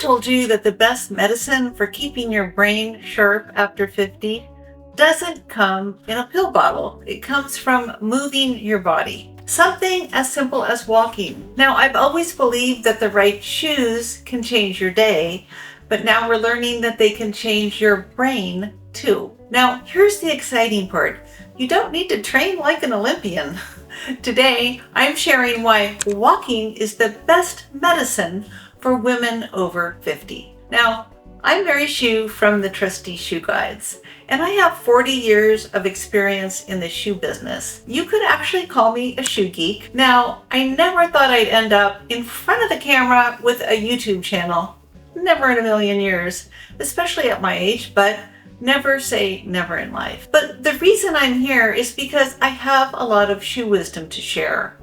told you that the best medicine for keeping your brain sharp after 50 doesn't come in a pill bottle. It comes from moving your body. Something as simple as walking. Now, I've always believed that the right shoes can change your day, but now we're learning that they can change your brain too. Now, here's the exciting part. You don't need to train like an Olympian. Today, I'm sharing why walking is the best medicine for women over 50. Now, I'm Marysue from the Trusty Shoe Guides, and I have 40 years of experience in the shoe business. You could actually call me a shoe geek. Now, I never thought I'd end up in front of the camera with a YouTube channel. Never in a million years, especially at my age, but never say never in life. But the reason I'm here is because I have a lot of shoe wisdom to share.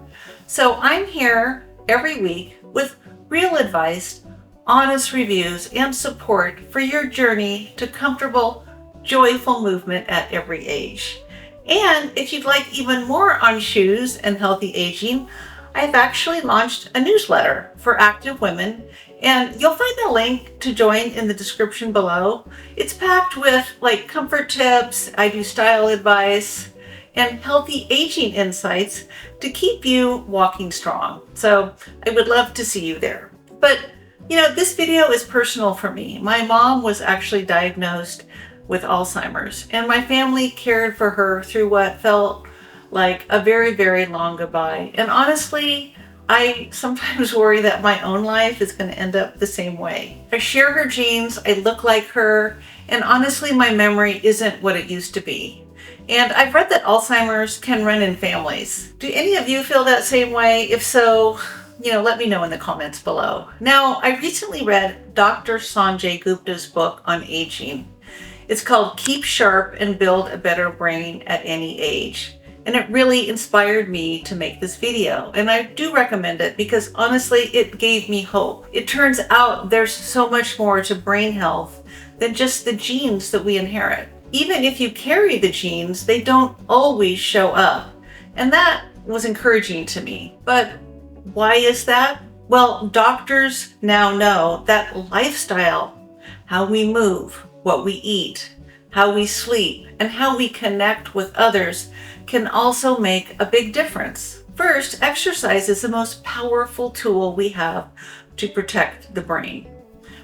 So I'm here every week with real advice, honest reviews, and support for your journey to comfortable, joyful movement at every age. And if you'd like even more on shoes and healthy aging, I've actually launched a newsletter for active women, and you'll find the link to join in the description below. It's packed with comfort tips, I do style advice, and healthy aging insights to keep you walking strong. So I would love to see you there. But this video is personal for me. My mom was actually diagnosed with Alzheimer's, and my family cared for her through what felt like a very, very long goodbye. And honestly, I sometimes worry that my own life is going to end up the same way. I share her genes, I look like her, and honestly, my memory isn't what it used to be. And I've read that Alzheimer's can run in families. Do any of you feel that same way? If so, let me know in the comments below. Now, I recently read Dr. Sanjay Gupta's book on aging. It's called Keep Sharp and Build a Better Brain at Any Age. And it really inspired me to make this video. And I do recommend it because honestly, it gave me hope. It turns out there's so much more to brain health than just the genes that we inherit. Even if you carry the genes, they don't always show up. And that was encouraging to me. But why is that? Well, doctors now know that lifestyle, how we move, what we eat, how we sleep, and how we connect with others can also make a big difference. First, exercise is the most powerful tool we have to protect the brain.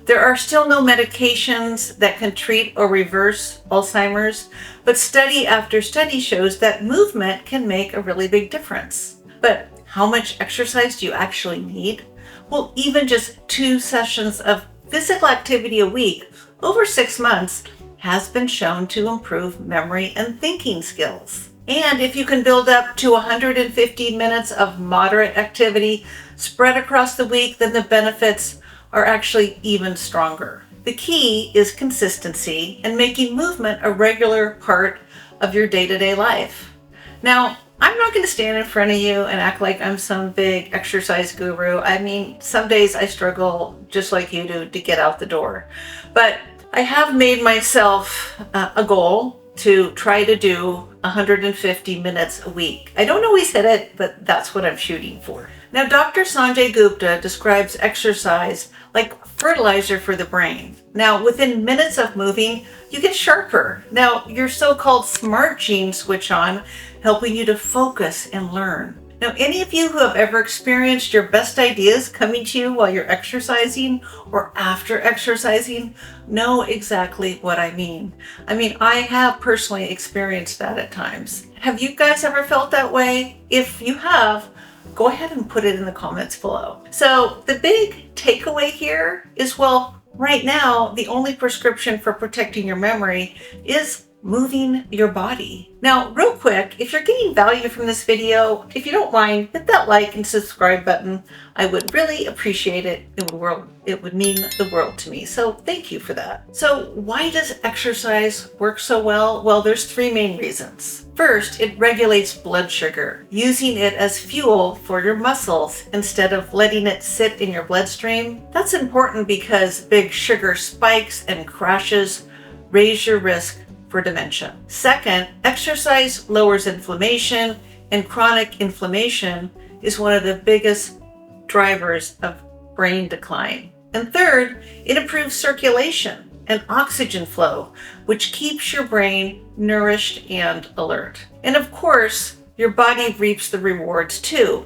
There are still no medications that can treat or reverse Alzheimer's, but study after study shows that movement can make a really big difference. But how much exercise do you actually need? Well, even just 2 sessions of physical activity a week over 6 months has been shown to improve memory and thinking skills. And if you can build up to 150 minutes of moderate activity spread across the week, then the benefits are actually even stronger. The key is consistency and making movement a regular part of your day-to-day life. Now, I'm not going to stand in front of you and act like I'm some big exercise guru. I mean, some days I struggle just like you do to get out the door. But I have made myself a goal to try to do 150 minutes a week. I don't always hit it, but that's what I'm shooting for. Now, Dr. Sanjay Gupta describes exercise like fertilizer for the brain. Now, within minutes of moving, you get sharper. Now, your so-called smart genes switch on, helping you to focus and learn. Now, any of you who have ever experienced your best ideas coming to you while you're exercising or after exercising know exactly what I mean. I have personally experienced that at times. Have you guys ever felt that way? If you have, go ahead and put it in the comments below. So the big takeaway here is, well, right now, the only prescription for protecting your memory is moving your body. Now, real quick, if you're getting value from this video, if you don't mind, hit that like and subscribe button. I would really appreciate it. It would mean the world to me. So thank you for that. So why does exercise work so well? Well, there's 3 main reasons. First, it regulates blood sugar, using it as fuel for your muscles instead of letting it sit in your bloodstream. That's important because big sugar spikes and crashes raise your risk for dementia. Second, exercise lowers inflammation, and chronic inflammation is one of the biggest drivers of brain decline. And third, it improves circulation and oxygen flow, which keeps your brain nourished and alert. And of course, your body reaps the rewards too,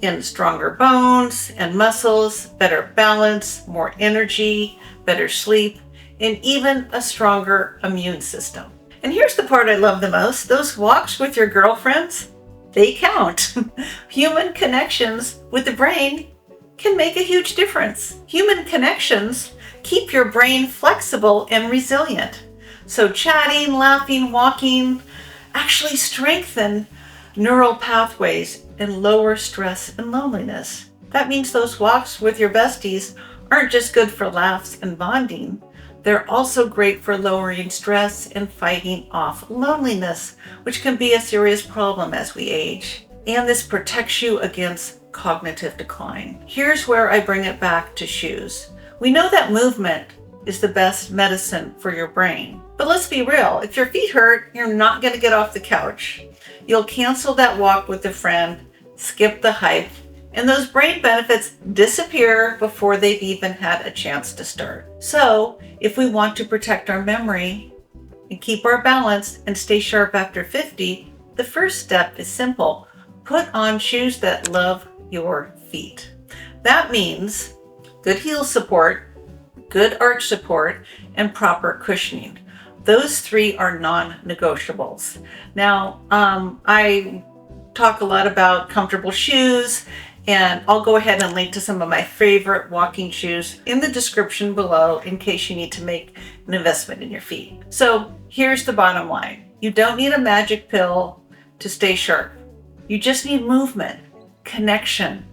in stronger bones and muscles, better balance, more energy, better sleep, and even a stronger immune system. And here's the part I love the most. Those walks with your girlfriends, they count. Human connections with the brain can make a huge difference. Human connections keep your brain flexible and resilient. So chatting, laughing, walking actually strengthen neural pathways and lower stress and loneliness. That means those walks with your besties aren't just good for laughs and bonding. They're also great for lowering stress and fighting off loneliness, which can be a serious problem as we age. And this protects you against cognitive decline. Here's where I bring it back to shoes. We know that movement is the best medicine for your brain. But let's be real, if your feet hurt, you're not going to get off the couch. You'll cancel that walk with a friend, skip the hike, and those brain benefits disappear before they've even had a chance to start. So, if we want to protect our memory and keep our balance and stay sharp after 50, the first step is simple. Put on shoes that love your feet. That means good heel support, good arch support, and proper cushioning. Those three are non-negotiables. Now, I talk a lot about comfortable shoes, and I'll go ahead and link to some of my favorite walking shoes in the description below in case you need to make an investment in your feet. So here's the bottom line. You don't need a magic pill to stay sharp. You just need movement, connection,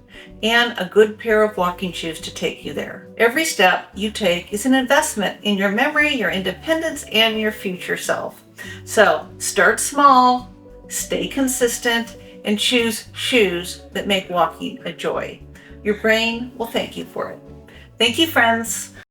and a good pair of walking shoes to take you there. Every step you take is an investment in your memory, your independence, and your future self. So start small, stay consistent, and choose shoes that make walking a joy. Your brain will thank you for it. Thank you, friends.